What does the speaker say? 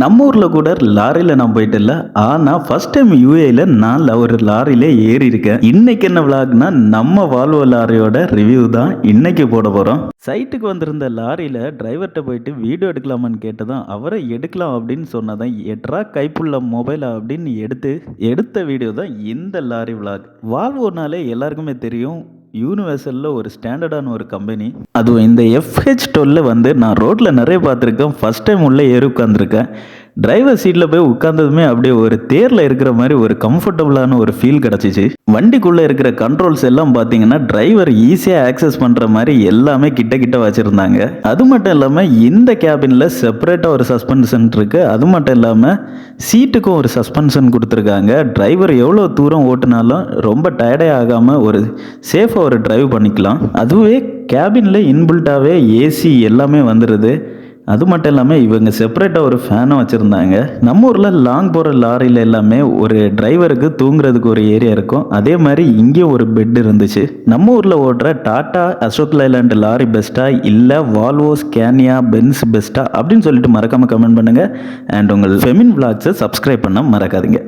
நம்ம ஊர்ல கூட லாரியில நான் போயிட்டு இல்ல. ஆனா ஃபர்ஸ்ட் டைம் யுஏல நான் ஒரு லாரியில ஏறி இருக்கேன். இன்னைக்கு என்ன விளாக்னா நம்ம வால்வோ லாரியோட ரிவ்யூ தான் இன்னைக்கு போட போறோம். சைட்டுக்கு வந்திருந்த லாரியில டிரைவர்கிட்ட போயிட்டு வீடியோ எடுக்கலாமான்னு கேட்டதும் அவரை எடுக்கலாம் அப்படின்னு சொன்னதான் எட்ரா கைப்புள்ள மொபைல் அப்படின்னு எடுத்த வீடியோ தான் இந்த லாரி விளாக். வால்வோனாலே எல்லாருக்குமே தெரியும், யூனிவர்சலில் ஒரு ஸ்டாண்டர்டான ஒரு கம்பெனி. அதுவும் இந்த FH12 வந்து நான் ரோட்டில் நிறைய பார்த்துருக்கேன். ஃபஸ்ட் டைம் உள்ளே ஏறி உட்காந்துருக்கேன். டிரைவர் சீட்டில் போய் உட்காந்ததுமே அப்படியே ஒரு தேரில் இருக்கிற மாதிரி ஒரு கம்ஃபர்டபுளான ஒரு ஃபீல் கிடச்சிச்சு. வண்டிக்குள்ளே இருக்கிற கண்ட்ரோல்ஸ் எல்லாம் பார்த்தீங்கன்னா டிரைவர் ஈஸியாக ஆக்சஸ் பண்ணுற மாதிரி எல்லாமே கிட்ட கிட்ட வச்சுருந்தாங்க. அது மட்டும் இல்லாமல் இந்த கேபினில் செப்பரேட்டாக ஒரு சஸ்பென்ஷன் இருக்குது. அது மட்டும் இல்லாமல் சீட்டுக்கும் ஒரு சஸ்பென்ஷன் கொடுத்துருக்காங்க. டிரைவர் எவ்வளோ தூரம் ஓட்டினாலும் ரொம்ப டயர்டே ஆகாமல் ஒரு சேஃபாக ஒரு டிரைவ் பண்ணிக்கலாம். அதுவே கேபினில் இன்பில்ட்டாகவே ஏசி எல்லாமே வந்துடுது. அது மட்டும் இல்லாமல் இவங்க செப்பரேட்டாக ஒரு ஃபேனும் வச்சுருந்தாங்க. நம்ம ஊரில் லாங் போகிற லாரியில் எல்லாமே ஒரு டிரைவருக்கு தூங்குறதுக்கு ஒரு ஏரியா இருக்கும். அதே மாதிரி இங்கேயும் ஒரு பெட் இருந்துச்சு. நம்ம ஊரில் ஓடுற டாடா அசோக் லைலாண்ட் லாரி பெஸ்ட்டா இல்லை வால்வோ ஸ்கேனியா பென்ஸ் பெஸ்ட்டா அப்படின்னு சொல்லிட்டு மறக்காமல் கமெண்ட் பண்ணுங்கள். அண்ட் உங்கள் ஃபெமின் விளாக்ஸை சப்ஸ்கிரைப் பண்ண மறக்காதீங்க.